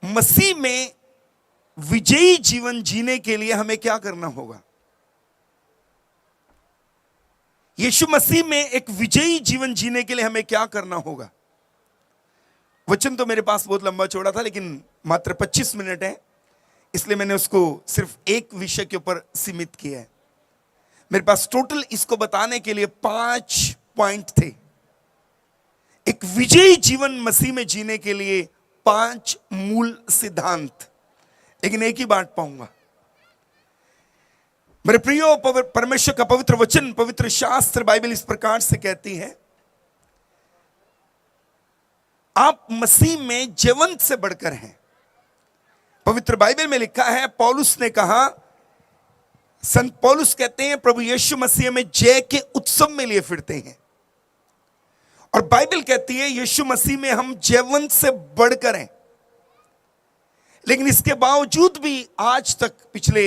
मसीह में विजयी जीवन जीने के लिए हमें क्या करना होगा? यीशु मसीह में एक विजयी जीवन जीने के लिए हमें क्या करना होगा? वचन तो मेरे पास बहुत लंबा चौड़ा था, लेकिन मात्र 25 मिनट है, इसलिए मैंने उसको सिर्फ एक विषय के ऊपर सीमित किया है। मेरे पास टोटल इसको बताने के लिए 5 पॉइंट थे। एक विजयी जीवन मसीह में जीने के लिए 5 मूल सिद्धांत, लेकिन एक ही बांट पाऊंगा। मेरे प्रियो, परमेश्वर का पवित्र वचन, पवित्र शास्त्र बाइबल इस प्रकार से कहती है, आप मसीह में जीवंत से बढ़कर हैं। पवित्र बाइबल में लिखा है, पौलुस ने कहा, संत पौलुस कहते हैं, प्रभु यीशु मसीह में जय के उत्सव में लिए फिरते हैं। और बाइबल कहती है यीशु मसीह में हम जीवंत से बढ़कर हैं। लेकिन इसके बावजूद भी आज तक पिछले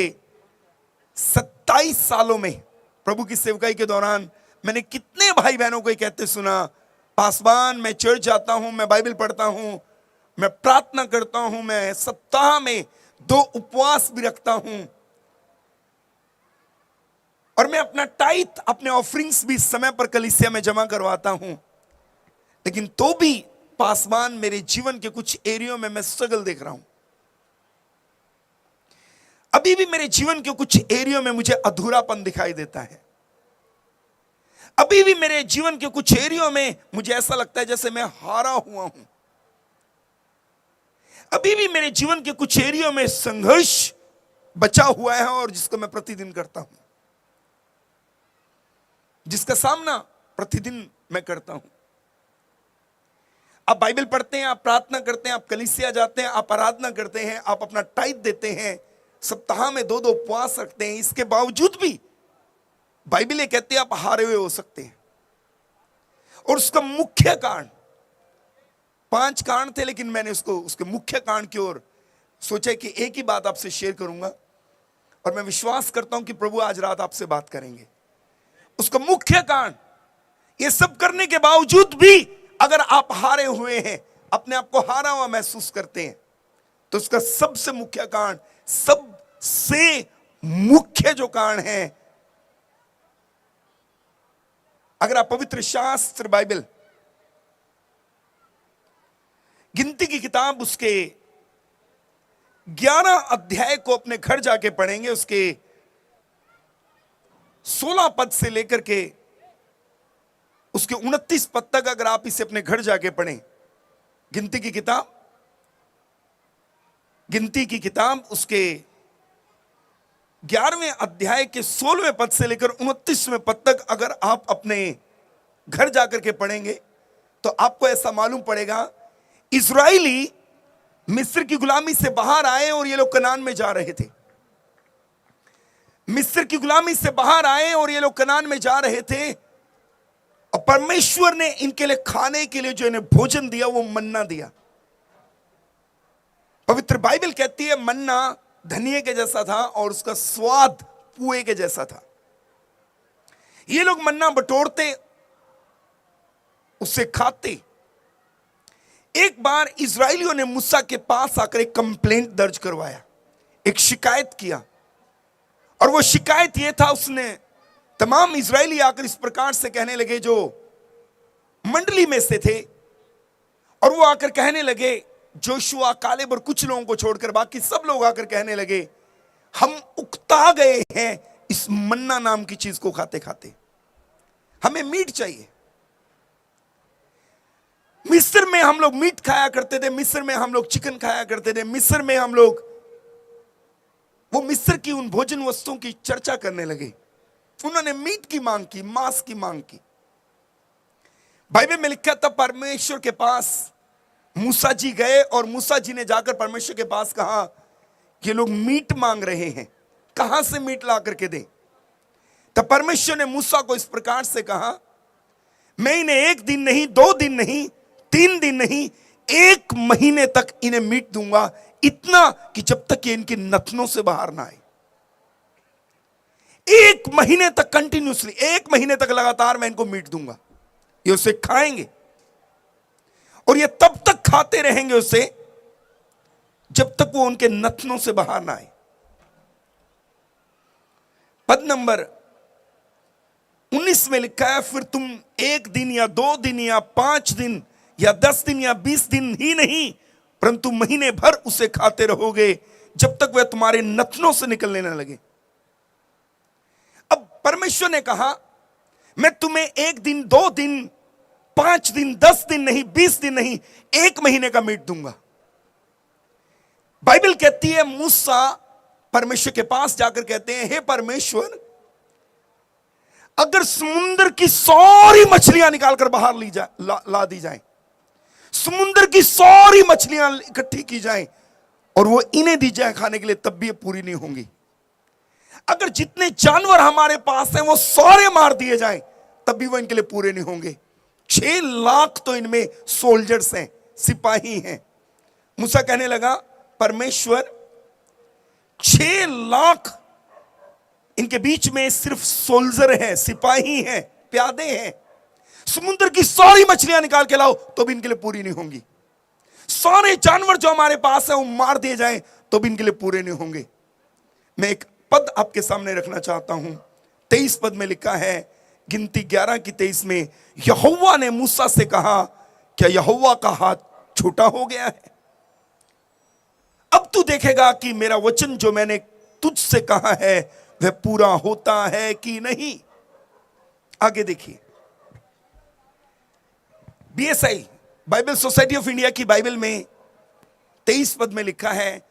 27 सालों में प्रभु की सेवकाई के दौरान मैंने कितने भाई बहनों को कहते सुना, पासवान मैं चर्च जाता हूं, मैं बाइबल पढ़ता हूं, मैं प्रार्थना करता हूं, मैं सप्ताह में 2 उपवास भी रखता हूं, और मैं अपना टाइथ, अपने ऑफरिंग्स भी समय पर कलीसिया में जमा करवाता हूं। लेकिन तो भी पासवान, मेरे जीवन के कुछ एरियो में मैं स्ट्रगल देख रहा हूं। अभी भी मेरे जीवन के कुछ एरियो में मुझे अधूरापन दिखाई देता है। अभी भी मेरे जीवन के कुछ एरियो में मुझे ऐसा लगता है जैसे मैं हारा हुआ हूं। अभी भी मेरे जीवन के कुछ एरियो में संघर्ष बचा हुआ है, और जिसको मैं प्रतिदिन करता हूं, जिसका सामना प्रतिदिन मैं करता हूं। आप बाइबल पढ़ते हैं, आप प्रार्थना करते हैं, आप कलीसिया जाते हैं, आप आराधना करते हैं, आप अपना टाइथ देते हैं, सप्ताह में 2-2 उपवास रखते हैं। इसके बावजूद भी बाइबल ये कहती है आप हारे हुए हो सकते हैं। और उसका मुख्य कारण, 5 कारण थे, लेकिन मैंने उसके मुख्य कारण की ओर सोचा कि एक ही बात आपसे शेयर करूंगा, और मैं विश्वास करता हूं कि प्रभु आज रात आपसे बात करेंगे। उसका मुख्य कारण, ये सब करने के बावजूद भी अगर आप हारे हुए हैं, अपने आप को हारा हुआ महसूस करते हैं, तो उसका सबसे मुख्य कारण, सबसे मुख्य जो कारण है, अगर आप पवित्र शास्त्र बाइबल गिनती की किताब उसके 11 अध्याय को अपने घर जाके पढ़ेंगे, उसके 16 पद से लेकर के उसके 29 पद तक अगर आप इसे अपने घर जाके पढ़ें, गिनती की किताब उसके 11वें अध्याय के 16वें पद से लेकर 29वें पद तक अगर आप अपने घर जाकर के पढ़ेंगे, तो आपको ऐसा मालूम पड़ेगा, इज़राइली मिस्र की गुलामी से बाहर आए और ये लोग कनान में जा रहे थे। मिस्र की गुलामी से बाहर आए और ये लोग कनान में जा रहे थे, और परमेश्वर ने इनके लिए खाने के लिए जो इन्हें भोजन दिया, वो मन्ना दिया। पवित्र बाइबल कहती है मन्ना धनिये के जैसा था और उसका स्वाद पुए के जैसा था। ये लोग मन्ना बटोरते, उसे खाते। एक बार इजरायलियों ने मूसा के पास आकर एक कंप्लेंट दर्ज करवाया, एक शिकायत किया, और वो शिकायत ये था, उसने तमाम इजरायली आकर इस प्रकार से कहने लगे, जो मंडली में से थे, और वो आकर कहने लगे, जोशुआ, कालेब और कुछ लोगों को छोड़कर बाकी सब लोग आकर कहने लगे, हम उकता गए हैं इस मन्ना नाम की चीज को खाते खाते, हमें मीट चाहिए। मिस्र में हम लोग मीट खाया करते थे, मिस्र में हम लोग चिकन खाया करते थे, मिस्र में हम लोग वो मिस्र की उन भोजन वस्तुओं की चर्चा करने लगे। उन्होंने मीट की मांग की, मांस की मांग की। बाइबल में लिखा था, परमेश्वर के पास मूसा जी गए, और मूसा जी ने जाकर परमेश्वर के पास कहा कि लोग मीट मांग रहे हैं, कहां से मीट ला करके दें। तब परमेश्वर ने मूसा को इस प्रकार से कहा, मैं इन्हें 1 दिन नहीं, 2 दिन नहीं, 3 दिन नहीं, 1 महीने तक इन्हें मीट दूंगा, इतना कि जब तक ये इनकी नथनों से बाहर ना आए। 1 महीने तक कंटिन्यूसली, 1 महीने तक लगातार मैं इनको मीट दूंगा, ये उसे खाएंगे, और ये तब तक खाते रहेंगे उसे जब तक वो उनके नथनों से बाहर ना आए। पद नंबर 19 में लिखा है, फिर तुम 1 दिन या 2 दिन या 5 दिन या 10 दिन या 20 दिन ही नहीं, परंतु महीने भर उसे खाते रहोगे, जब तक वह तुम्हारे नथनों से निकलने न लगे। अब परमेश्वर ने कहा, मैं तुम्हें 1 दिन, 2 दिन, 5 दिन, 10 दिन नहीं, 20 दिन नहीं, 1 महीने का मीट दूंगा। बाइबल कहती है, मूसा परमेश्वर के पास जाकर कहते हैं, हे परमेश्वर, अगर समुद्र की सारी मछलियां निकालकर बाहर ला दी जाएं, समुद्र की सारी मछलियां इकट्ठी की जाएं और वो इन्हें दी जाए खाने के लिए, तब भी ये पूरी नहीं होंगी। अगर जितने जानवर हमारे पास हैं वो सारे मार दिए जाएं, तब भी वो इनके लिए पूरे नहीं होंगे। 6 लाख तो इनमें सोल्जर्स हैं, सिपाही हैं। मूसा कहने लगा, परमेश्वर, 6 लाख इनके बीच में सिर्फ सोल्जर हैं, सिपाही हैं, प्यादे हैं। समुद्र की सारी मछलियां निकाल के लाओ तो भी इनके लिए पूरी नहीं होंगी। सारे जानवर जो हमारे पास है वो मार दिए जाएं तो भी इनके लिए पूरे नहीं होंगे। मैं एक पद आपके सामने रखना चाहता हूं। 23 पद में लिखा है, गिनती 11 की 23 में, यहोवा ने मूसा से कहा, क्या यहोवा का हाथ छोटा हो गया है? अब तू देखेगा कि मेरा वचन जो मैंने तुझसे कहा है वह पूरा होता है कि नहीं। आगे देखिए, BSI Bible society of India की बाइबल में 23 पद में लिखा है,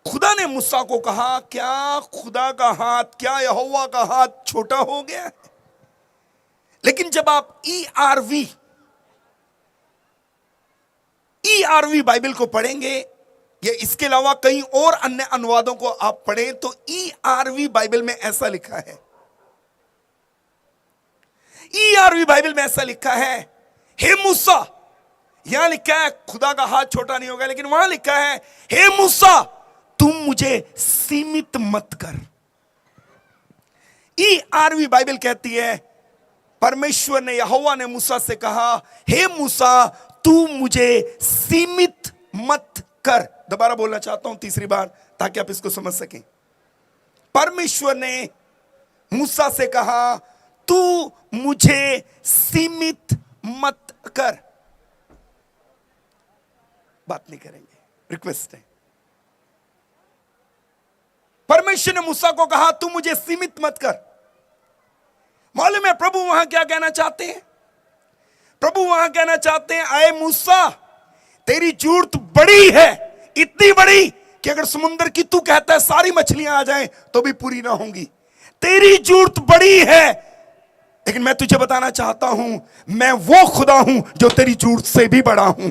खुदा ने मूसा को कहा, क्या खुदा का हाथ, क्या यहोवा का हाथ छोटा हो गया है? लेकिन जब आप ईआरवी बाइबल को पढ़ेंगे या इसके अलावा कई और अन्य अनुवादों को आप पढ़ें तो ईआरवी बाइबल में ऐसा लिखा है, ईआरवी बाइबल में ऐसा लिखा है, हे मूसा, यहां लिखा है खुदा का हाथ छोटा नहीं होगा, लेकिन वहां लिखा है, हे मूसा, तुम मुझे सीमित मत कर। ईआरवी बाइबल कहती है, परमेश्वर ने, यहोवा ने मूसा से कहा, हे मूसा, तू मुझे सीमित मत कर। दोबारा बोलना चाहता हूं तीसरी बार ताकि आप इसको समझ सकें। परमेश्वर ने मूसा से कहा, तू मुझे सीमित मत कर। बात नहीं करेंगे, रिक्वेस्ट है। परमेश्वर ने मूसा को कहा, तू मुझे सीमित मत कर। मालूम है प्रभु वहां क्या कहना चाहते हैं? प्रभु वहां कहना चाहते हैं, आए मूसा, तेरी जरूरत बड़ी है, इतनी बड़ी कि अगर समुद्र की तू कहता है सारी मछलियां आ जाएं तो भी पूरी ना होंगी। तेरी जरूरत बड़ी है, लेकिन मैं तुझे बताना चाहता हूं, मैं वो खुदा हूं जो तेरी जरूरत से भी बड़ा हूं।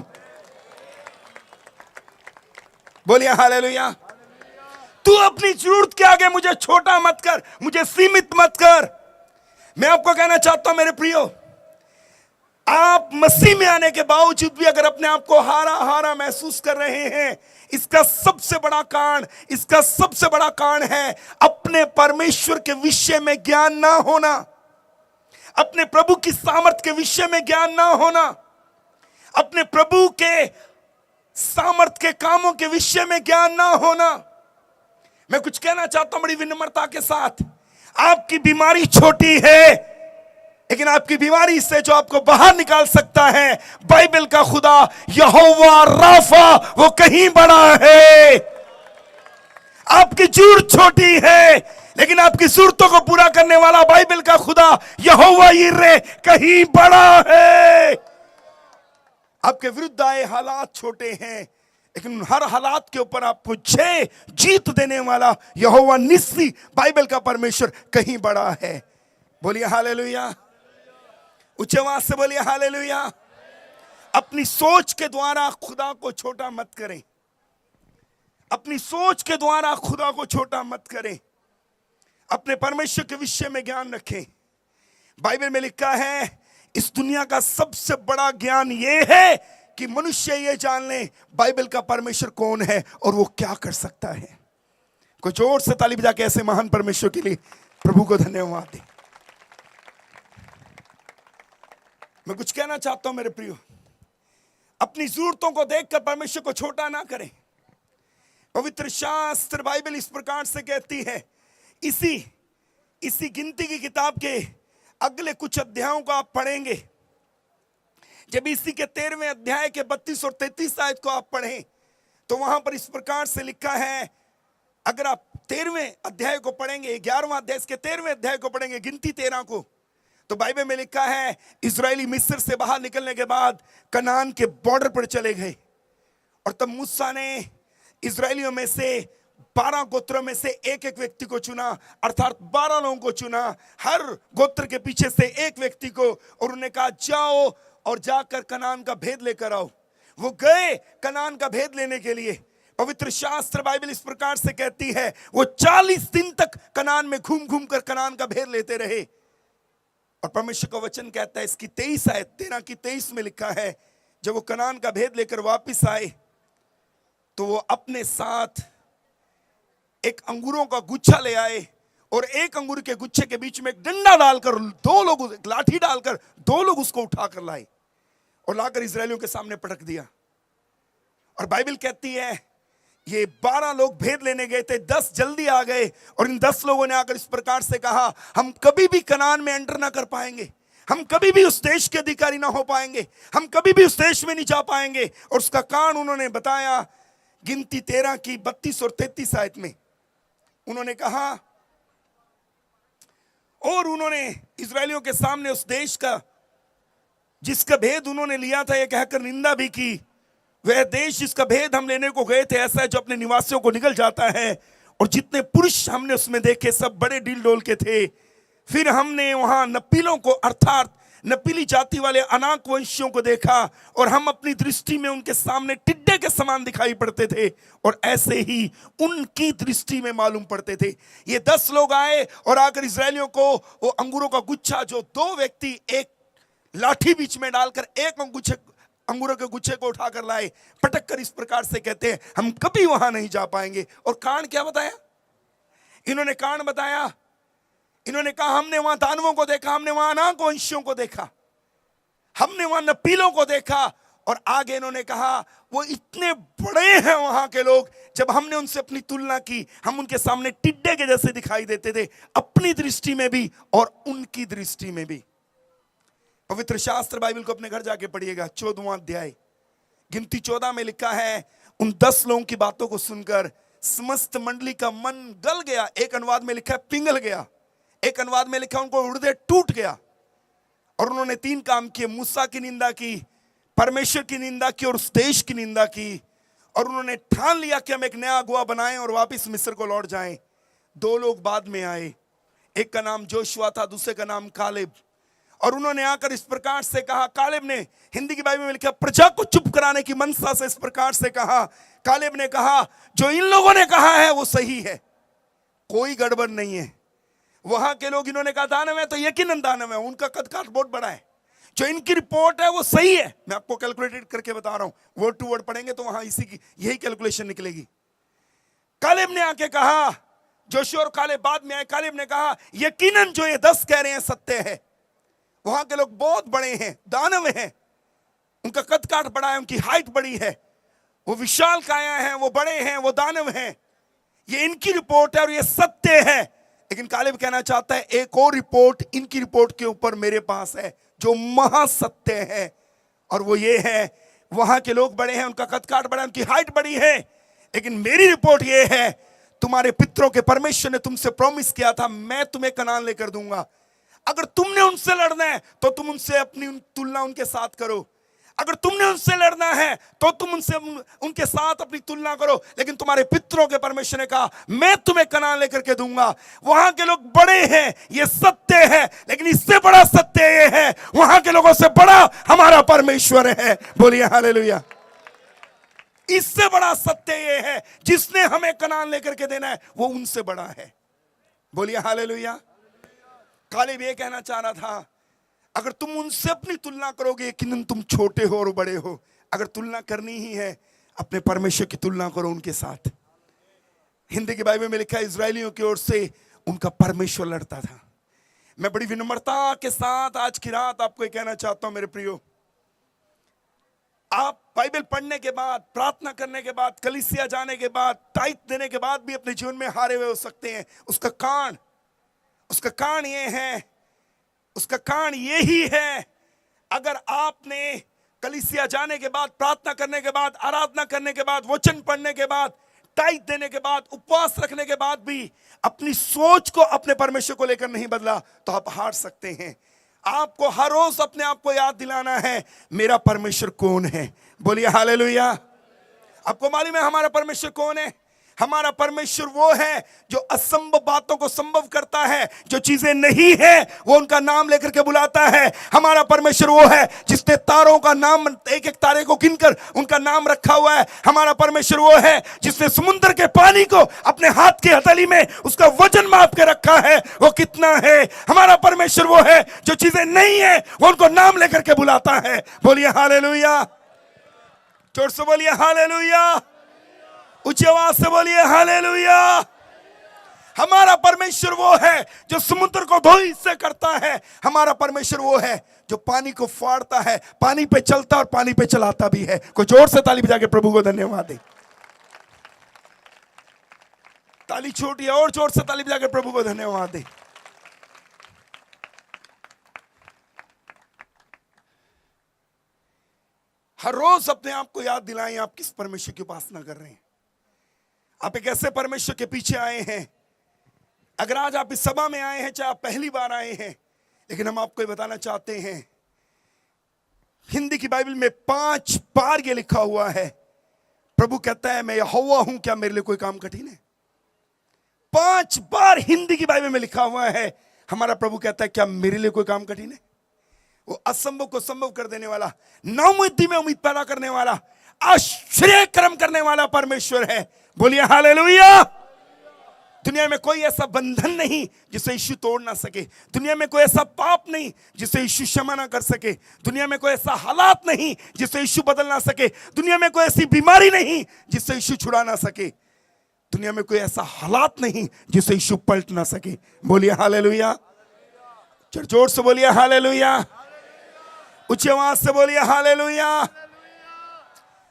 बोलिए हालेलुया। तू अपनी जरूरत के आगे मुझे छोटा मत कर, मुझे सीमित मत कर। मैं आपको कहना चाहता हूं मेरे प्रियो, आप मसीह में आने के बावजूद भी अगर अपने आप को हारा हारा महसूस कर रहे हैं, इसका सबसे बड़ा कारण है अपने परमेश्वर के विषय में ज्ञान ना होना, अपने प्रभु की सामर्थ के विषय में ज्ञान ना होना, अपने प्रभु के सामर्थ के कामों के विषय में ज्ञान ना होना। मैं कुछ कहना चाहता हूं बड़ी विनम्रता के साथ, आपकी बीमारी छोटी है, लेकिन आपकी बीमारी से जो आपको बाहर निकाल सकता है, बाइबल का खुदा यहोवा राफा, वो कहीं बड़ा है। आपकी जरूरत छोटी है, लेकिन आपकी जरूरतों को पूरा करने वाला बाइबल का खुदा यहोवा यिर्रे कहीं बड़ा है। आपके विरुद्ध आए हालात छोटे हैं, लेकिन हर हालात के ऊपर आपको जय जीत देने वाला यहोवा निस्सी, बाइबल का परमेश्वर कहीं बड़ा है। बोलिए हालेलुया, उच्च आवाज से बोलिए हालेलुया। अपनी सोच के द्वारा खुदा को छोटा मत करें, अपनी सोच के द्वारा खुदा को छोटा मत करें, अपने परमेश्वर के विषय में ज्ञान रखें। बाइबल में लिखा है, इस दुनिया का सबसे बड़ा ज्ञान यह है कि मनुष्य ये जान ले बाइबल का परमेश्वर कौन है और वो क्या कर सकता है। कोई जोर से ताली बजा के ऐसे महान परमेश्वर के लिए प्रभु को धन्यवाद दे। मैं कुछ कहना चाहता हूं मेरे प्रियो, अपनी जरूरतों को देखकर परमेश्वर को छोटा ना करें। पवित्र शास्त्र बाइबल इस प्रकार से कहती है, इसी गिनती की किताब के अगले कुछ अध्यायों को आप पढ़ेंगे, जब इसी के 13वें अध्याय के 32 और 33 आयत को आप पढ़ें तो वहां पर इस प्रकार से लिखा है, अगर आप 13वें अध्याय को पढ़ेंगे, 11वां अध्याय के 13वें अध्याय को पढ़ेंगे, गिनती 13 को, तो बाइबल में लिखा है इजरायली मिस्र से बाहर निकलने के बाद कनान के बॉर्डर पर चले गए, और तब मूसा ने इजरायलियों में से 12 गोत्रों में से एक एक व्यक्ति को चुना, अर्थात 12 लोगों को चुना, हर गोत्र के पीछे से एक व्यक्ति को, और उन्हें कहा जाओ और जाकर कनान का भेद लेकर आओ। वो गए कनान का भेद लेने के लिए। पवित्र शास्त्र बाइबल इस प्रकार से कहती है, वो 40 दिन तक कनान में घूम घूम कर कनान का भेद लेते रहे, और परमेश्वर का वचन कहता है इसकी 23 आयत 13 की 23 में लिखा है, जब वो कनान का भेद लेकर वापस आए तो वो अपने साथ एक अंगूरों का गुच्छा ले आए, और एक अंगूर के गुच्छे के बीच में एक डंडा डालकर दो लोग, एक लाठी डालकर 2 लोग उसको उठाकर लाए और लाकर इजरायलियों के सामने पटक दिया। और बाइबल कहती है ये 12 लोग भेद लेने गए थे, 10 जल्दी आ गए, और इन 10 लोगों ने आकर इस प्रकार से कहा, हम कभी भी कनान में एंटर ना कर पाएंगे, हम कभी भी उस देश के अधिकारी ना हो पाएंगे, हम कभी भी उस देश में नहीं जा पाएंगे। और उसका कारण उन्होंने बताया गिनती 13 की 32 और 33 आयत में। उन्होंने कहा, और उन्होंने इजरायलियों के सामने उस देश का जिसका भेद उन्होंने लिया था यह कहकर निंदा भी की, वह देश जिसका भेद हम लेने को गए थे ऐसा है जो अपने निवासियों को निगल जाता है, और जितने पुरुष हमने उसमें देखे सब बड़े डील डोल के थे। फिर हमने वहां नपीलों को, अर्थात नपीली जाति वाले अनाक वंशियों को देखा, और हम अपनी दृष्टि में उनके सामने टिड्डे के समान दिखाई पड़ते थे, और ऐसे ही उनकी दृष्टि में मालूम पड़ते थे। ये 10 लोग आए और आकर इजरायलियों को वो अंगूरों का गुच्छा, जो 2 व्यक्ति एक लाठी बीच में डालकर एक अंगूरों के गुच्छे को उठाकर लाए, पटक कर इस प्रकार से कहते हैं हम कभी वहां नहीं जा पाएंगे। और कारण क्या बताया इन्होंने? कारण बताया, इन्होंने कहा हमने वहां दानवों को देखा, हमने वहां अनाक वंशियों को देखा, हमने वहां नपीलों को देखा, और आगे इन्होंने कहा वो इतने बड़े हैं वहां के लोग, जब हमने उनसे अपनी तुलना की हम उनके सामने टिड्डे के जैसे दिखाई देते थे, अपनी दृष्टि में भी और उनकी दृष्टि में भी। पवित्र शास्त्र बाइबल को अपने घर जाके पढ़िएगा, 14वां अध्याय गिनती 14 में लिखा है, उन 10 लोगों की बातों को सुनकर समस्त मंडली का मन गल गया। एक अनुवाद में लिखा है पिघल गया, एक अनुवाद में लिखा उनको हृदय टूट गया, और उन्होंने 3 काम किए, मूसा की निंदा की, परमेश्वर की निंदा की और उस देश की निंदा की, और उन्होंने ठान लिया कि हम एक नया अगुआ बनाएं और वापस मिस्र को लौट जाएं। 2 लोग बाद में आए, एक का नाम जोशुआ था, दूसरे का नाम कालेब, और उन्होंने आकर इस प्रकार से कहा, कालेब ने, हिंदी की बाइबल में लिखा, प्रजा को चुप कराने की मनसा से इस प्रकार से कहा, कालेब ने कहा जो इन लोगों ने कहा है वो सही है, कोई गड़बड़ नहीं है। वहां के लोग, इन्होंने कहा दानव है तो यकीनन दानव है, उनका कद काठ बहुत बड़ा है, जो इनकी रिपोर्ट है वो सही है। मैं आपको कैलकुलेटेड करके बता रहा हूं, वर्ड टू वर्ड पढ़ेंगे तो वहां इसी की यही कैलकुलेशन निकलेगी। कालेब ने आके कहा, जोशुआ और कालेब बाद में आए, कालेब ने कहा यकीनन जो ये 10 कह रहे हैं सत्य है। वहां के लोग बहुत बड़े हैं, दानव हैं, उनका कद काठ बड़ा है, उनकी हाइट बड़ी है, वो विशाल काया है, वो बड़े हैं, वो दानव हैं, ये इनकी रिपोर्ट है और ये सत्य है। लेकिन कालेब कहना चाहता है एक और रिपोर्ट इनकी रिपोर्ट के ऊपर मेरे पास है जो महासत्य है, और वो ये है, वहां के लोग बड़े हैं, उनका कद काठ बड़ा है, उनकी हाइट बड़ी है, लेकिन मेरी रिपोर्ट ये है, तुम्हारे पितरों के परमेश्वर ने तुमसे प्रॉमिस किया था मैं तुम्हें कनान लेकर दूंगा। अगर तुमने उनसे लड़ना है तो तुम उनसे अपनी तुलना उनके साथ करो, अगर तुमने उनसे लड़ना है तो तुम उनके साथ अपनी तुलना करो, लेकिन तुम्हारे पितरों के परमेश्वर ने कहा मैं तुम्हें कनान लेकर के दूंगा। वहां के लोग बड़े हैं, ये सत्य है, लेकिन इससे बड़ा सत्य ये है, वहां के लोगों से बड़ा हमारा परमेश्वर है। बोलिए हालेलुया। इससे बड़ा सत्य ये है, जिसने हमें कनान लेकर के देना है वो उनसे बड़ा है। बोलिए हालेलुया। कालेब ये कहना चाह रहा था, अगर तुम उनसे अपनी तुलना करोगे कि तुम छोटे हो और बड़े हो, अगर तुलना करनी ही है अपने परमेश्वर की तुलना करो उनके साथ। हिंदी की बाइबल में लिखा है इजरायलियों की ओर से उनका परमेश्वर लड़ता था। मैं बड़ी विनम्रता के साथ आज की रात आपको ये कहना चाहता हूं मेरे प्रियो, आप बाइबल पढ़ने के बाद, प्रार्थना करने के बाद, कलीसिया जाने के बाद, टाइट देने के बाद भी अपने जीवन में हारे हुए हो सकते हैं। उसका कारण ये ही है, अगर आपने कलीसिया जाने के बाद, प्रार्थना करने के बाद, आराधना करने के बाद, वचन पढ़ने के बाद, टाइट देने के बाद, उपवास रखने के बाद भी अपनी सोच को अपने परमेश्वर को लेकर नहीं बदला, तो आप हार सकते हैं। आपको हर रोज अपने आप को याद दिलाना है, मेरा परमेश्वर कौन है। बोलिए हालेलुया। आपको मालूम है हमारा परमेश्वर कौन है? हमारा परमेश्वर वो है जो असंभव बातों को संभव करता है, जो चीजें नहीं है वो उनका नाम लेकर के बुलाता है। हमारा परमेश्वर वो है जिसने तारों का नाम, एक एक तारे को गिनकर उनका नाम रखा हुआ है। हमारा परमेश्वर वो है जिसने समुद्र के पानी को अपने हाथ की हथेली में उसका वजन माप के रखा है, वो कितना है। हमारा परमेश्वर वो है जो चीजें नहीं है वो उनको नाम लेकर के बुलाता है। बोलिए हालेलुया। जोर से बोलिए हालेलुया। ऊंची आवाज से बोलिए हालेलुया। हमारा परमेश्वर वो है जो समुद्र को दो हिस्से करता है। हमारा परमेश्वर वो है जो पानी को फाड़ता है, पानी पे चलता और पानी पे चलाता भी है। कोई जोर से ताली बजा के प्रभु को धन्यवाद दे। ताली छोटी है, और जोर से ताली बजा के प्रभु को धन्यवाद दे। हर रोज अपने आप को याद दिलाएं, आप किस परमेश्वर की उपासना कर रहे हैं। आप एक ऐसे परमेश्वर के पीछे आए हैं। अगर आज आप इस सभा में आए हैं, चाहे आप पहली बार आए हैं, लेकिन हम आपको ये बताना चाहते हैं, हिंदी की बाइबल में 5 बार ये लिखा हुआ है, प्रभु कहता है मैं यहोवा हूं, क्या मेरे लिए कोई काम कठिन है। 5 बार हिंदी की बाइबल में लिखा हुआ है, हमारा प्रभु कहता है क्या मेरे लिए कोई काम कठिन है। वो असंभव को संभव कर देने वाला, नाउम्मीदी में उम्मीद पैदा करने वाला, आश्चर्य कर्म करने वाला परमेश्वर है। बोलिए हालेलुया। दुनिया में कोई ऐसा बंधन नहीं जिसे यीशु तोड़ ना सके। दुनिया में कोई ऐसा पाप नहीं जिसे यीशु क्षमा ना कर सके। दुनिया में कोई ऐसा हालात नहीं जिसे यीशु बदल ना सके। दुनिया में कोई ऐसी बीमारी नहीं जिससे यीशु छुड़ा ना सके। दुनिया में कोई ऐसा हालात नहीं जिसे यीशु पलट ना सके। बोलिए हालेलुया। जोर से बोलिए हालेलुया। उच्च आवाज से बोलिए हालेलुया।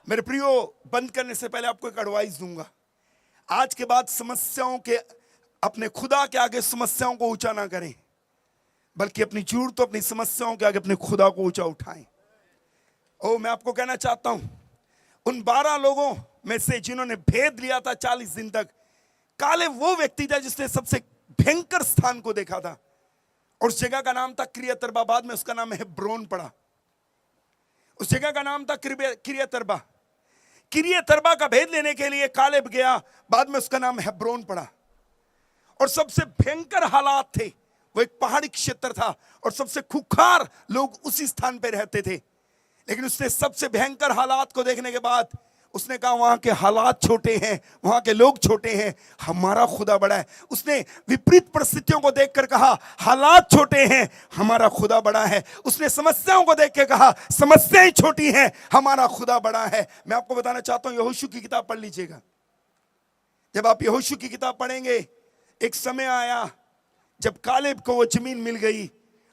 मेरे प्रियो, बंद करने से पहले आपको एक एडवाइस दूंगा। आज के बाद समस्याओं के, अपने खुदा के आगे समस्याओं को ऊंचा ना करें, बल्कि अपनी जरूरत, अपनी समस्याओं के आगे अपने खुदा को ऊंचा उठाएं। मैं आपको कहना चाहता हूं, उन 12 लोगों में से जिन्होंने भेद लिया था 40 दिन तक, कालेब वो व्यक्ति था जिसने सबसे भयंकर स्थान को देखा था, और उस जगह का नाम था किर्यतर्बा। बाद में उसका नाम हेब्रोन पड़ा। उस जगह का नाम था किर्यतर्बा। किर्यतर्बा का भेद लेने के लिए कालेब गया, बाद में उसका नाम हेब्रोन पड़ा। और सबसे भयंकर हालात थे, वो एक पहाड़ी क्षेत्र था और सबसे खुखार लोग उसी स्थान पे रहते थे। लेकिन उसने सबसे भयंकर हालात को देखने के बाद उसने कहा वहां के हालात छोटे हैं, वहां के लोग छोटे हैं, हमारा खुदा बड़ा है। उसने विपरीत परिस्थितियों को देखकर कहा हालात छोटे हैं, हमारा खुदा बड़ा है। उसने समस्याओं को देख के कहा समस्याएं छोटी हैं, हमारा खुदा बड़ा है। मैं आपको बताना चाहता हूं, यहोशू की किताब पढ़ लीजिएगा। जब आप यहोशू की किताब पढ़ेंगे, एक समय आया जब कालेब को वो जमीन मिल गई।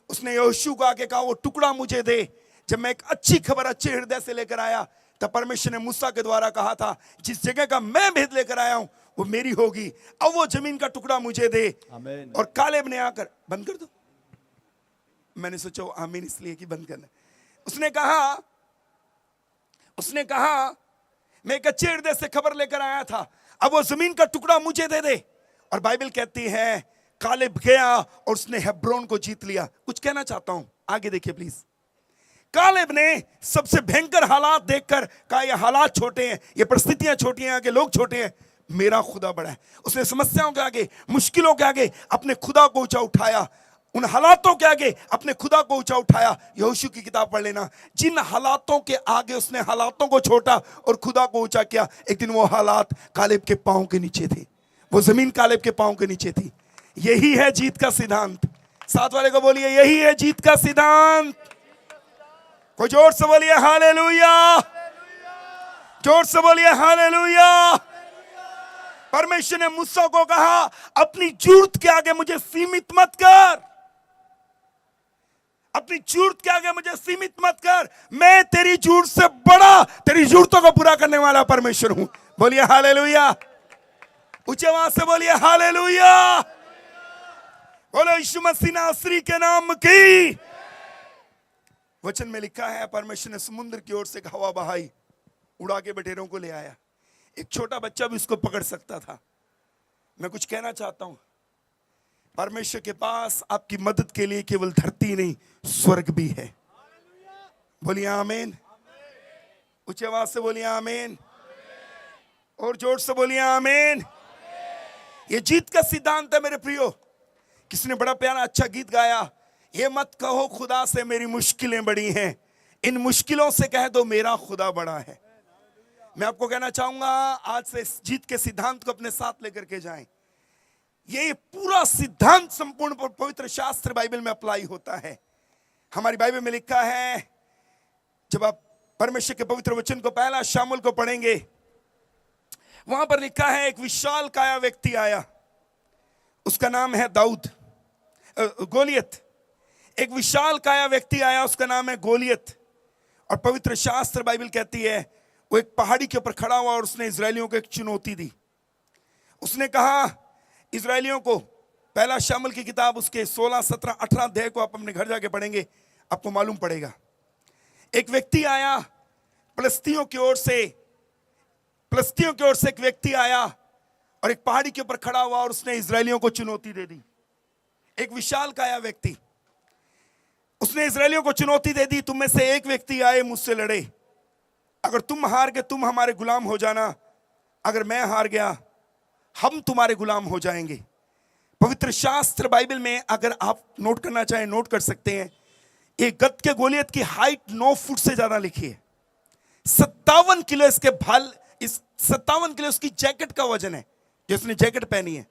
उसने यहोशू को आके कहा वो टुकड़ा मुझे दे। जब मैं एक अच्छी खबर अच्छे हृदय से लेकर आया, तब परमेश्वर ने मूसा के द्वारा कहा था जिस जगह का मैं भेद लेकर आया हूं वो मेरी होगी, अब वो जमीन का टुकड़ा मुझे दे। आमीन। और कालेब ने आकर, बंद कर दो, मैंने सोचा आमीन इसलिए कि बंद करना। उसने कहा मैं एक अच्छे हृदय से खबर लेकर आया था, अब वो जमीन का टुकड़ा मुझे दे दे। और बाइबल कहती है कालेब गया और उसने हेब्रोन को जीत लिया। कुछ कहना चाहता हूं, आगे देखिए प्लीज। कालेब ने सबसे भयंकर हालात देखकर कहा ये हालात छोटे हैं, ये परिस्थितियां छोटी हैं, आगे लोग छोटे हैं, मेरा खुदा बड़ा है। उसने समस्याओं के आगे, मुश्किलों के आगे अपने खुदा को ऊंचा उठाया। उन हालातों के आगे अपने खुदा को ऊंचा उठाया। यहोशू की किताब पढ़ लेना। जिन हालातों के आगे उसने हालातों को छोटा और खुदा को ऊंचा किया, एक दिन वो हालात कालेब के पांव के नीचे थे, वो जमीन कालेब के पांव के नीचे थी। यही है जीत का सिद्धांत। साथ वाले को बोलिए यही है जीत का सिद्धांत। कोई जोर से बोलिए हालेलुया। जोर से बोलिए हालेलुया। परमेश्वर ने मूसा को कहा अपनी जरूरत के आगे मुझे सीमित मत कर, अपनी जरूरत के आगे मुझे सीमित मत कर, मैं तेरी जरूरत से बड़ा तेरी जरूरतों को पूरा करने वाला परमेश्वर हूं। बोलिए हालेलुया, ऊंचे आवाज से बोलिए हालेलुया। बोलो यीशु मसीह नासरी के नाम की। वचन में लिखा है परमेश्वर ने समुद्र की ओर से एक हवा बहाई, उड़ा के बटेरों को ले आया। एक छोटा बच्चा भी उसको पकड़ सकता था। मैं कुछ कहना चाहता हूं, परमेश्वर के पास आपकी मदद के लिए केवल धरती नहीं स्वर्ग भी है। बोलिए आमीन, ऊंची आवाज से बोलिए आमीन, और जोर से बोलिए आमीन। ये जीत का सिद्धांत है मेरे प्रियो। किसी ने बड़ा प्यारा अच्छा गीत गाया, ये मत कहो खुदा से मेरी मुश्किलें बड़ी हैं, इन मुश्किलों से कह दो मेरा खुदा बड़ा है। मैं आपको कहना चाहूंगा आज से इस जीत के सिद्धांत को अपने साथ लेकर के जाएं। ये पूरा सिद्धांत संपूर्ण पवित्र शास्त्र बाइबल में अप्लाई होता है। हमारी बाइबल में लिखा है, जब आप परमेश्वर के पवित्र वचन को पहला शामुल को पढ़ेंगे, वहां पर लिखा है एक विशाल काया व्यक्ति आया, उसका नाम है गोलियत। एक विशाल काया व्यक्ति आया, उसका नाम है गोलियत। और पवित्र शास्त्र बाइबल कहती है वो एक पहाड़ी के ऊपर खड़ा हुआ और उसने इजरायलियों को एक चुनौती दी। उसने कहा इजरायलियों को, पहला शामुल की किताब उसके 16, 17, 18 अध्याय को आप अपने घर जाके पढ़ेंगे, आपको मालूम पड़ेगा। एक व्यक्ति आया फिलिस्तीयों की ओर से एक व्यक्ति आया और एक पहाड़ी के ऊपर खड़ा हुआ और उसने इजरायलियों को चुनौती दे दी। एक विशाल काया व्यक्ति, उसने इजरायलियों को चुनौती दे दी, तुम में से एक व्यक्ति आए मुझसे लड़े, अगर तुम हार गए तुम हमारे गुलाम हो जाना, अगर मैं हार गया हम तुम्हारे गुलाम हो जाएंगे। पवित्र शास्त्र बाइबल में अगर आप नोट करना चाहें नोट कर सकते हैं, ये गत के गोलियत की हाइट 9 फुट से ज्यादा लिखी है। 57 किलो इसके भाल, इस 57 किलो उसकी जैकेट का वजन है जो उसने जैकेट पहनी है।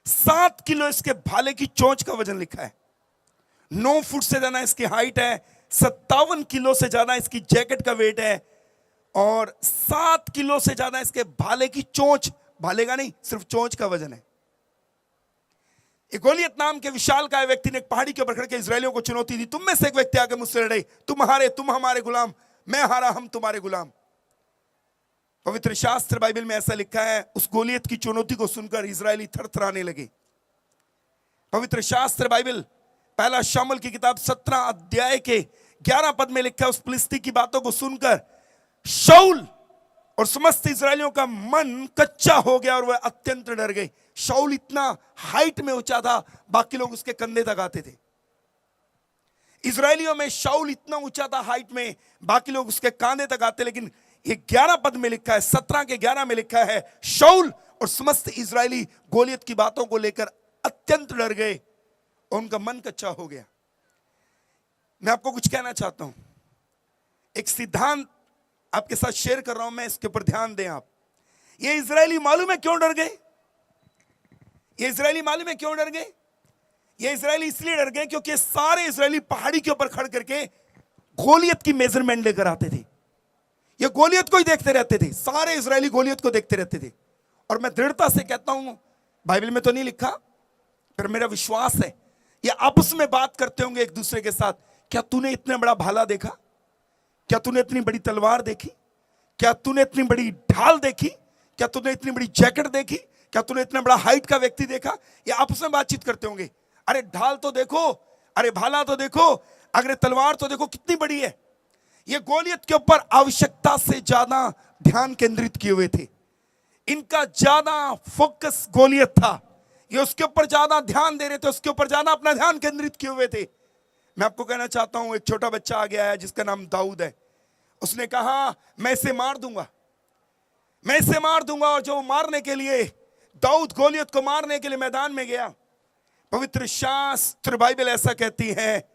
7 किलो इसके भाले की चोंच का वजन लिखा है। 9 फुट से ज्यादा इसकी हाइट है, 57 किलो से ज्यादा इसकी जैकेट का वेट है और 7 किलो से ज्यादा इसके भाले की चोंच, भाले का नहीं सिर्फ चोंच का वजन है। एक गोलियत नाम के विशाल काय व्यक्ति ने एक पहाड़ी के ऊपर खड़ के इजरायलियों को चुनौती दी, तुम में से एक व्यक्ति आके मुझसे लड़े, तुम हारे तुम हमारे गुलाम, मैं हारा हम तुम्हारे गुलाम। पवित्र शास्त्र बाइबल में ऐसा लिखा है, उस गोलियत की चुनौती को सुनकर इजरायली थरथराने लगे। पवित्र शास्त्र बाइबल पहला शामुल की किताब 17 अध्याय के 11 पद में लिखा है, उस फिलिस्ती की बातों को सुनकर शाऊल और समस्त इजरायलियों का मन कच्चा हो गया और वह अत्यंत डर गए। शाऊल इतना हाइट में ऊंचा था, बाकी लोग उसके कंधे तक आते थे। इजरायलियों में शाऊल इतना ऊंचा था हाइट में, बाकी लोग उसके कांधे तक आते। लेकिन ये 11 पद में लिखा है, 17 के 11 में लिखा है, शाऊल और समस्त इजरायली गोलियत की बातों को लेकर अत्यंत डर गए और उनका मन कच्चा हो गया। मैं आपको कुछ कहना चाहता हूं, एक सिद्धांत आपके साथ शेयर कर रहा हूं मैं, इसके ऊपर ध्यान दें आप। ये इजरायली मालूम है क्यों डर गए? ये इजरायली मालूम है क्यों डर गए? ये इजरायली इसलिए डर गए क्योंकि सारे इजरायली पहाड़ी के ऊपर खड़ करके गोलियत की मेजरमेंट लेकर आते थे। ये गोलियत को ही देखते रहते थे, सारे इजरायली गोलियत को देखते रहते थे। और मैं दृढ़ता से कहता हूं, बाइबल में तो नहीं लिखा पर मेरा विश्वास है ये आपस में बात करते होंगे एक दूसरे के साथ, क्या तूने इतना बड़ा भाला देखा? क्या तूने इतनी बड़ी तलवार देखी? क्या तूने इतनी बड़ी ढाल देखी? क्या तूने इतनी बड़ी जैकेट देखी? क्या तूने इतना बड़ा हाइट का व्यक्ति देखा? ये आपस में बातचीत करते होंगे, अरे ढाल तो देखो, अरे भाला तो देखो, अरे तलवार तो देखो कितनी बड़ी है। ये गोलियत के ऊपर आवश्यकता से ज्यादा ध्यान केंद्रित किए हुए थे। इनका ज्यादा फोकस गोलियत था, ये उसके ऊपर ज्यादा ध्यान दे रहे थे, उसके ऊपर ज्यादा अपना ध्यान केंद्रित किए हुए थे। मैं आपको कहना चाहता हूं, एक छोटा बच्चा आ गया है जिसका नाम दाऊद है। उसने कहा मैं इसे मार दूंगा, मैं इसे मार दूंगा। और जो मारने के लिए दाऊद गोलियत को मारने के लिए मैदान में गया, पवित्र शास्त्र बाइबल ऐसा कहती है,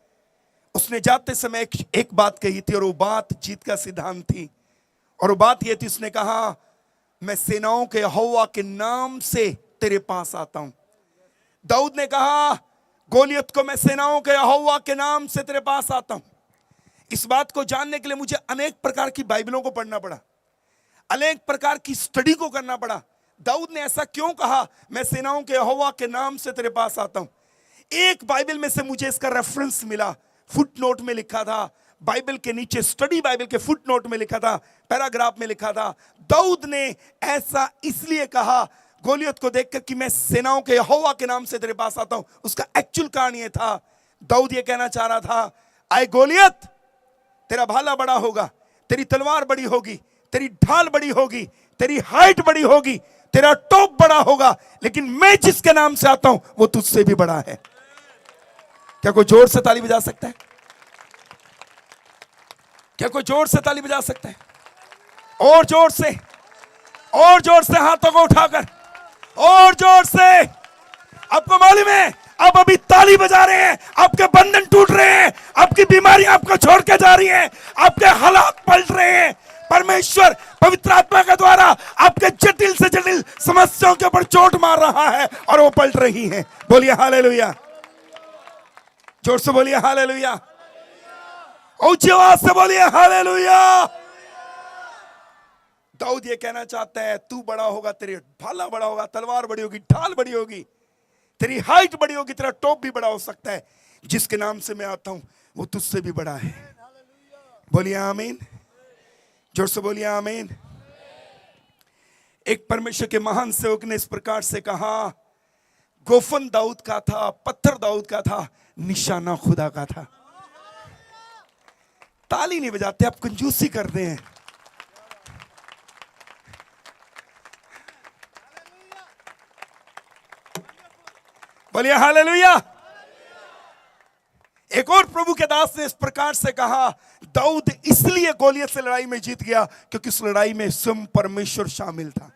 उसने जाते समय एक बात कही थी और वो बात जीत का सिद्धांत थी। और वो बात ये थी, उसने कहा मैं सेनाओं के यहोवा के नाम से तेरे पास आता हूं। दाऊद ने कहा गोलियत को, मैं सेनाओं के यहोवा के नाम से तेरे पास आता हूं। इस बात को जानने के लिए मुझे अनेक प्रकार की बाइबलों को पढ़ना पड़ा, अनेक प्रकार की स्टडी को करना पड़ा। दाऊद ने ऐसा क्यों कहा, मैं सेनाओं के यहोवा के नाम से तेरे पास आता हूं? एक बाइबल में से मुझे इसका रेफरेंस मिला, फुटनोट में लिखा था, बाइबल के नीचे, स्टडी बाइबल के फुटनोट में लिखा था, पैराग्राफ में लिखा था, दाऊद ने ऐसा इसलिए कहा गोलियत को देखकर कि मैं सेनाओं के यहोवा के नाम से तेरे पास आता हूं। उसका एक्चुअल कारण यह था, दाऊद ये कहना चाह रहा था, आए गोलियत, तेरा भाला बड़ा होगा, तेरी तलवार बड़ी होगी, तेरी ढाल बड़ी होगी, तेरी हाइट बड़ी होगी, तेरा टॉप बड़ा होगा, लेकिन मैं जिसके नाम से आता हूं वो तुझसे भी बड़ा है। क्या कोई जोर से ताली बजा सकता है? क्या कोई जोर से ताली बजा सकता है? और जोर से, और जोर से हाथों को उठाकर, और जोर से। आपको मालूम है आप अभी ताली बजा रहे हैं, आपके बंधन टूट रहे हैं, आपकी बीमारी आपको छोड़ के जा रही है, आपके हालात पलट रहे हैं। परमेश्वर पवित्र आत्मा के द्वारा आपके जटिल से जटिल समस्याओं के ऊपर चोट मार रहा है और वो पलट रही हैं। बोलिए हालेलुया, जोर से बोलिए हालेलुया, ऊंची आवाज से बोलिए हालेलुया। दाऊद ये कहना चाहता है, तू बड़ा होगा, तेरी भाला बड़ा होगा, तलवार बड़ी होगी, ढाल बड़ी होगी, तेरी हाइट बड़ी होगी, तेरा टॉप भी बड़ा हो सकता है। जिसके नाम से मैं आता हूं वो तुझसे भी बड़ा है। बोलिए आमीन, जोर से बोलिए आमीन। एक परमेश्वर के महान सेवक ने इस प्रकार से कहा, गोफन दाऊद का था, पत्थर दाऊद का था, निशाना खुदा का था। ताली नहीं बजाते, आप कंजूसी करते हैं। बोलिए हालेलुया। एक और प्रभु के दास ने इस प्रकार से कहा, दाऊद इसलिए गोलियत से लड़ाई में जीत गया क्योंकि उस लड़ाई में स्वयं परमेश्वर शामिल था।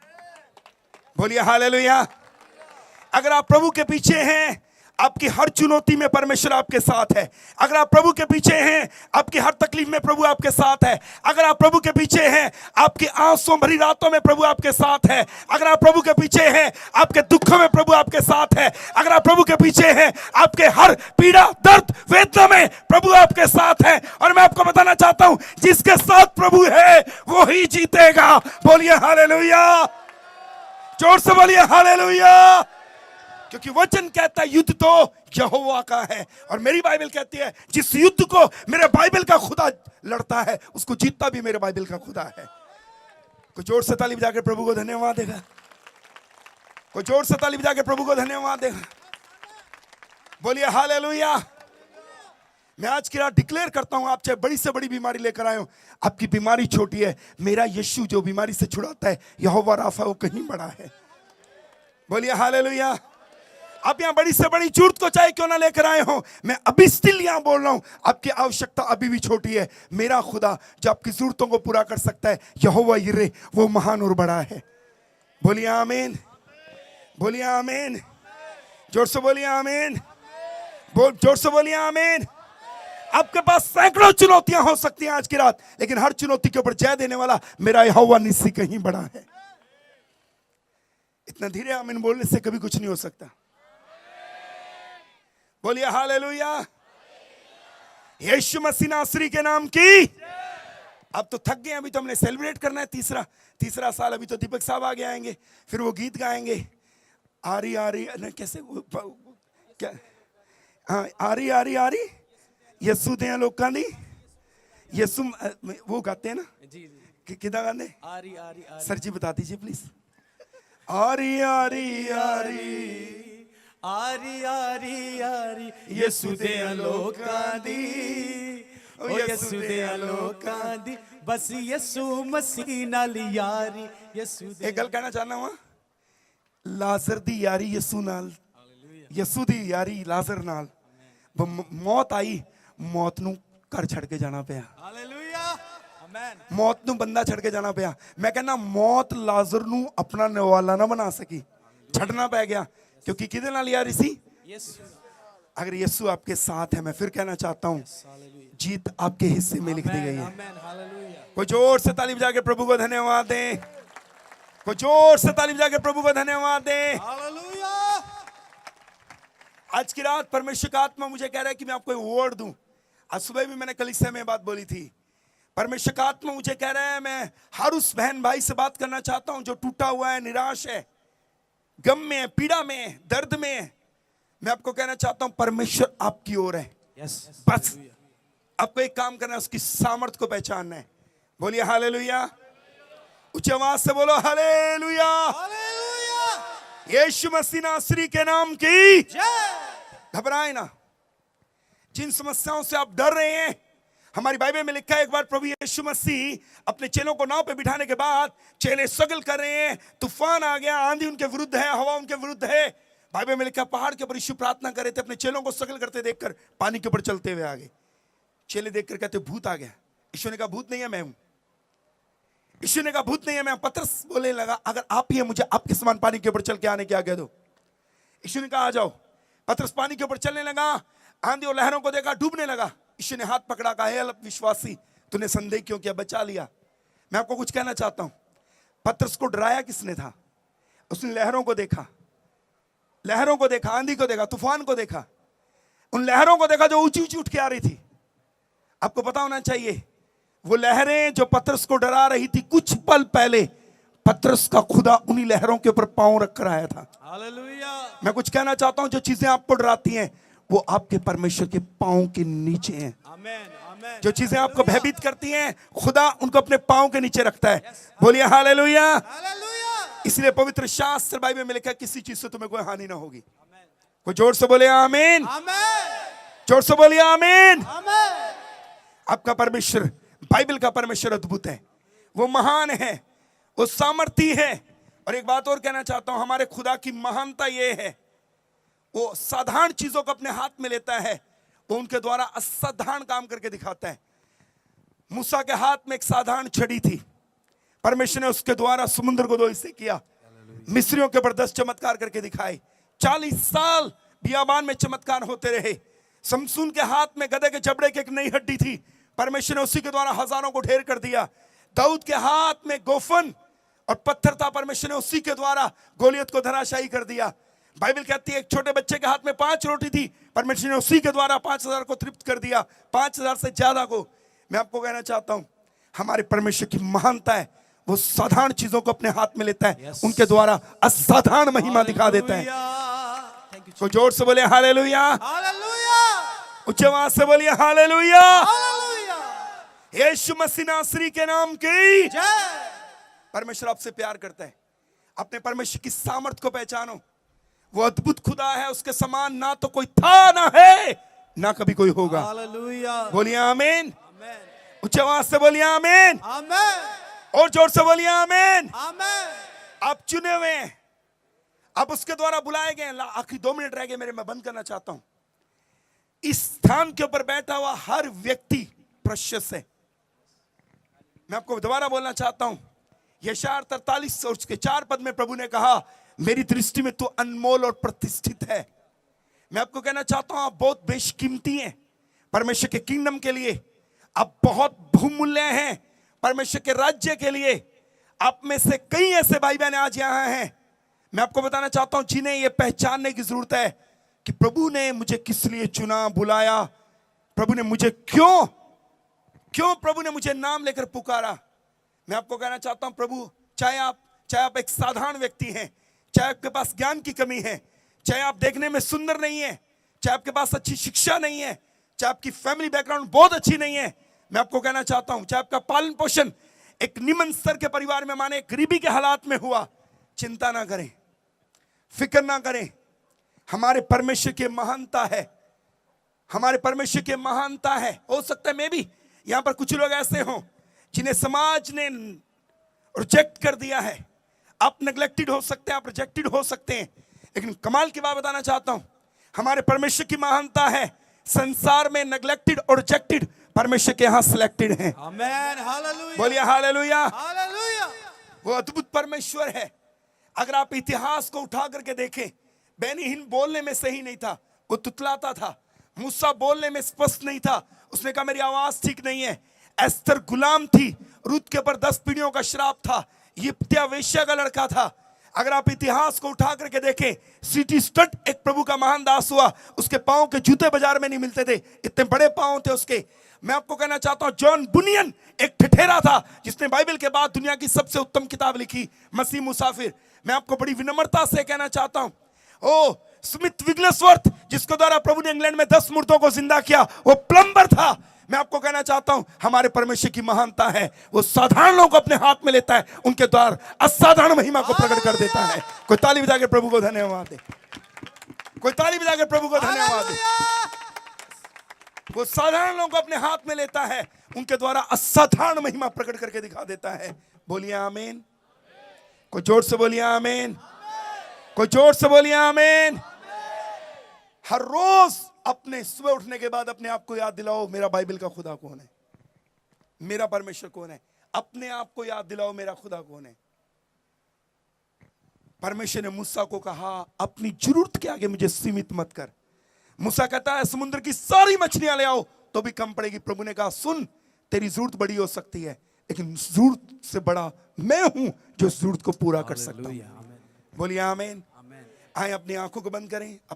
बोलिए हालेलुया। अगर आप प्रभु के पीछे हैं, आपकी हर चुनौती में परमेश्वर आपके साथ है। अगर आप प्रभु के पीछे हैं, आपकी हर तकलीफ में प्रभु आपके साथ है। अगर आप प्रभु के पीछे हैं, आपकी आंसुओं भरी रातों में प्रभु आपके साथ है। अगर आप प्रभु के पीछे हैं, आपके दुखों में प्रभु आपके साथ है। अगर आप प्रभु के पीछे हैं, आपके हर पीड़ा, दर्द, वेदना में प्रभु आपके साथ है। और मैं आपको बताना चाहता हूं, जिसके साथ प्रभु है वो ही जीतेगा। बोलिए हालेलुया, जोर से बोलिए हालेलुया। क्योंकि वचन कहता है युद्ध तो यहोवा का है, और मेरी बाइबल कहती है जिस युद्ध को मेरे बाइबल का खुदा लड़ता है उसको जीतता भी मेरे बाइबल का खुदा है। कोई जोर से ताली बजा के प्रभु को धन्यवाद देगा? कोई जोर से ताली बजा के प्रभु को धन्यवाद देगा? बोलिए हालेलुया। मैं आज की रात डिक्लेयर करता हूं, आप चाहे बड़ी से बड़ी बीमारी लेकर आए हो, आपकी बीमारी छोटी है, मेरा यीशु जो बीमारी से छुड़ाता है, यहोवा राफा, वो कहीं बड़ा है। बोलिए हालेलुया। आप यहां बड़ी से बड़ी जरूरत को चाहे क्यों ना लेकर आए हो, मैं अभी स्टिल यहां बोल रहा हूं, आपकी आवश्यकता अभी भी छोटी है। मेरा खुदा जो आपकी जरूरतों को पूरा कर सकता है, यहोवा यिरे, वो महान और बड़ा है। बोलिए आमीन, बोलिए आमीन, जोर से बोलिए आमीन, जोर से बोलिए आमीन। आपके पास सैकड़ों चुनौतियां हो सकती हैं आज की रात, लेकिन हर चुनौती के ऊपर जय देने वाला मेरा यहोवा निस्सी कहीं बड़ा है। इतना धीरे आमीन बोलने से कभी कुछ नहीं हो सकता। बोलिए हालेलुया। यीशु मसीह नासरी के नाम की। अब तो थक गए, अभी तो हमने सेलिब्रेट करना है तीसरा साल। अभी तो दीपक साहब आगे आएंगे, फिर वो गीत गाएंगे, आरी आरी कैसे क्या, हाँ, आरी आरी आरी यसु दे लोकां दी, यसु वो गाते हैं ना जी, किदा गाते? आरी आरी आरी। सर जी बता दीजिए प्लीज। आरी आरी आरी आरी आरी आरी यसु दे लोकां दी, ओ यसु दे लोकां दी, बस यसु मसीह नाल यारी। यसु दे एक गल कहना चाहना हुआ, लाजर दी यारी यसु नाल, यसु दी यारी लाजर नाल। मौत आई, मौत नू घर छड़ के जाना पिया। हालेलुया, आमीन। मौत नू बंदा छड़ के जाना पिया। मैं कहना मौत लाजर नू अपना निवाला ना बना सकी, छड़ना पै गया। क्योंकि किदे नाल यारी सी? यीशु। अगर यीशु आपके साथ है, मैं फिर कहना चाहता हूं, जीत आपके हिस्से में लिख दी गई है। कोई जोर से ताली बजा के प्रभु को धन्यवाद दें। कोई जोर से ताली बजा के प्रभु को धन्यवाद दें। हालेलुया। आज की रात परमेश्वर का आत्मा मुझे कह रहा है कि मैं आपको एक वर्ड दूं। आज सुबह भी मैंने कलीसिया में बात बोली थी। परमेश्वर का आत्मा मुझे कह रहा है, मैं हर उस बहन भाई से बात करना चाहता हूं जो टूटा हुआ है, निराश है, गम में, पीड़ा में, दर्द में। मैं आपको कहना चाहता हूं परमेश्वर आपकी ओर है। बस आपको एक काम करना है, उसकी सामर्थ को पहचानना है। बोलिए हालेलुया, उच्च आवाज से बोलो हालेलुया। यीशु मसीह नासरी के नाम की घबराए ना। जिन समस्याओं से आप डर रहे हैं, हमारी बाइबल में लिखा है एक बार प्रभु यीशु मसीह अपने चेलों को नाव पे बिठाने के बाद चेले स्ट्रगल कर रहे हैं, तूफान आ गया, आंधी उनके विरुद्ध है, हवा उनके विरुद्ध है। बाइबल में लिखा पहाड़ के ऊपर यीशु प्रार्थना कर रहे थे, अपने चेलों को स्ट्रगल करते देखकर पानी के ऊपर चलते हुए आगे। चेले देखकर कहते भूत आ गया। यीशु ने कहा भूत नहीं है, मैं हूं। यीशु ने कहा भूत नहीं है, मैं। पतरस बोलने लगा अगर आप ही है, मुझे आपके समान पानी के ऊपर चल के आने की आज्ञा दो। यीशु ने कहा आ जाओ। पतरस पानी के ऊपर चलने लगा, आंधी और लहरों को देखा, डूबने लगा। यीशु ने हाथ पकड़ा, कहा हे अल्पविश्वासी, तूने संदेह क्यों किया, बचा लिया। मैं आपको कुछ कहना चाहता हूं, पतरस को डराया किसने था? उसने लहरों को देखा, लहरों को देखा, आंधी को देखा, तूफान को देखा, उन लहरों को देखा जो ऊंची ऊंची उठ के आ रही थी। आपको पता होना चाहिए वो लहरें जो पतरस को डरा रही थी, कुछ पल पहले पतरस का खुदा उन्हीं लहरों के ऊपर पांव रख कर आया था। हालेलुया। मैं कुछ कहना चाहता हूं, जो चीजें आपको डराती हैं वो आपके परमेश्वर के पांव के नीचे हैं। आमेन, आमेन। जो चीजें आपको भयभीत करती हैं, खुदा उनको अपने पांव के नीचे रखता है। बोलिए हालेलुया। इसलिए पवित्र शास्त्र बाइबल में लिखा है किसी चीज से तुम्हें कोई हानि ना होगी। कोई जोर से बोले आमीन, जोर से बोलिए आमीन। आपका परमेश्वर, बाइबल का परमेश्वर अद्भुत है, वो महान है, वो सामर्थी है। और एक बात और कहना चाहता हूं, हमारे खुदा की महानता ये है, वो साधारण चीजों को अपने हाथ में लेता है, वो उनके द्वारा असाधारण काम करके दिखाता है। मूसा के हाथ में एक साधारण छड़ी थी, परमेश्वर ने उसके द्वारा समुद्र को दो हिस्से किया, मिस्रियों के ऊपर 10 चमत्कार करके दिखाए। 40 साल बियाबान में चमत्कार होते रहे। समसून के हाथ में गधे के जबड़े की एक नई हड्डी थी, परमेश्वर ने उसी के द्वारा हजारों को ढेर कर दिया। दाऊद के हाथ में गोफन और पत्थर था, परमेश्वर ने उसी के द्वारा गोलियत को धराशायी कर दिया। बाइबल कहती है एक छोटे बच्चे के हाथ में 5 रोटी थी, परमेश्वर ने उसी के द्वारा 5000 को तृप्त कर दिया, 5000 से ज्यादा को। मैं आपको कहना चाहता हूं, हमारे परमेश्वर की महानता है, वो साधारण चीजों को अपने हाथ में लेता है, उनके द्वारा असाधारण महिमा दिखा देता है। तो जोर से बोले हालेलुया, उच्च आवाज से बोलिए हालेलुया। यीशु मसीह नासरी के नाम की परमेश्वर आपसे प्यार करता है। अपने परमेश्वर की सामर्थ को पहचानो, वो अद्भुत खुदा है, उसके समान ना तो कोई था, ना है, ना कभी कोई होगा। बोलिए आमीन, उच्च आवाज से बोलिए आमीन, और जोर से बोलिए आमीन। आप चुने हुए हैं, आप उसके द्वारा बुलाए गए। आखिरी 2 मिनट रह गए मेरे, मैं बंद करना चाहता हूं। इस स्थान के ऊपर बैठा हुआ हर व्यक्ति प्रेशियस है। मैं आपको दोबारा बोलना चाहता हूं, यशायाह 43 और उसके 4 पद में प्रभु ने कहा मेरी दृष्टि में तो अनमोल और प्रतिष्ठित है। मैं आपको कहना चाहता हूं आप बहुत बेशकीमती हैं परमेश्वर के किंगडम के लिए, आप बहुत बहुमूल्य हैं परमेश्वर के राज्य के लिए। आप में से कई ऐसे भाई बहन आज यहां हैं, मैं आपको बताना चाहता हूं जिन्हें यह पहचानने की जरूरत है कि प्रभु ने मुझे किस लिए चुना, बुलाया, प्रभु ने मुझे क्यों प्रभु ने मुझे नाम लेकर पुकारा। मैं आपको कहना चाहता हूं प्रभु, चाहे आप एक साधारण व्यक्ति हैं, चाहे आपके पास ज्ञान की कमी है, चाहे आप देखने में सुंदर नहीं है, चाहे आपके पास अच्छी शिक्षा नहीं है, चाहे आपकी फैमिली बैकग्राउंड बहुत अच्छी नहीं है, मैं आपको कहना चाहता हूं चाहे आपका पालन पोषण एक निम्न स्तर के परिवार में, माने गरीबी के हालात में हुआ, चिंता ना करें, फिक्र ना करें। हमारे परमेश्वर की महानता है, हमारे परमेश्वर की महानता है। हो सकता है मैं भी यहां पर कुछ लोग ऐसे हों जिन्हें समाज ने रिजेक्ट कर दिया है। आप नेग्लेक्टेड हो सकते हैं, आप रिजेक्टेड हो सकते हैं, लेकिन कमाल की बात बताना चाहता हूं, हमारे परमेश्वर की महानता है, संसार में नेग्लेक्टेड और रिजेक्टेड परमेश्वर के यहां सिलेक्टेड हैं। आमेन, हालेलुया, बोलिए हालेलुया, हालेलुया। वो अद्भुत परमेश्वर है। अगर आप इतिहास को उठा करके देखें, बेनी हिन बोलने में सही नहीं था, वो तुतलाता था। मूसा बोलने में स्पष्ट नहीं था, उसने कहा मेरी आवाज ठीक नहीं है। एस्तर गुलाम थी, रूत के ऊपर 10 पीढ़ियों का श्राप था, यिप्त्याह वेश्या का लड़का था। अगर आप इतिहास को उठा करके देखें, सिटी स्टड एक प्रभु का महान दास हुआ, उसके पांव के जूते बाजार में नहीं मिलते थे, इतने बड़े पांव थे उसके। मैं आपको कहना चाहता हूं जॉन बुनियन एक ठठेरा था जिसने बाइबल के बाद दुनिया की सबसे उत्तम किताब लिखी, मसीह मुसाफिर। मैं आपको बड़ी विनम्रता से कहना चाहता हूं, ओ स्मिथ विगलेसवर्थ जिसके द्वारा प्रभु ने इंग्लैंड में 10 मुर्दों को जिंदा किया, वो प्लम्बर था। मैं आपको कहना चाहता हूं, हमारे परमेश्वर की महानता है, वो साधारण लोगों को अपने हाथ में लेता है, उनके द्वारा असाधारण महिमा को प्रकट कर देता है। कोई ताली बजा के प्रभु को धन्यवाद दे, कोई ताली बजा के प्रभु को धन्यवाद दे। वो साधारण लोगों को अपने हाथ में लेता है, उनके द्वारा असाधारण महिमा प्रकट करके दिखा देता है। बोलिए आमीन, कोई जोर से बोलिए आमीन, कोई जोर से बोलिए आमीन। हर रोज अपने सुबह उठने के बाद अपने आप को याद दिलाओ, मेरा बाइबल का खुदा कौन है, मेरा परमेश्वर कौन है। अपने आप को याद दिलाओ, मेरा खुदा कौन है। परमेश्वर ने मूसा को कहा, अपनी जरूरत के आगे मुझे सीमित मत कर। मूसा कहता है, समुद्र की सारी मछलियां ले आओ तो भी कम पड़ेगी। प्रभु ने कहा, सुन, तेरी जरूरत बड़ी हो सकती है, लेकिन जरूरत से बड़ा मैं हूं जो जरूरत को पूरा कर सकता हूं। बोलिए आमीन। आए अपनी आंखों को बंद करें।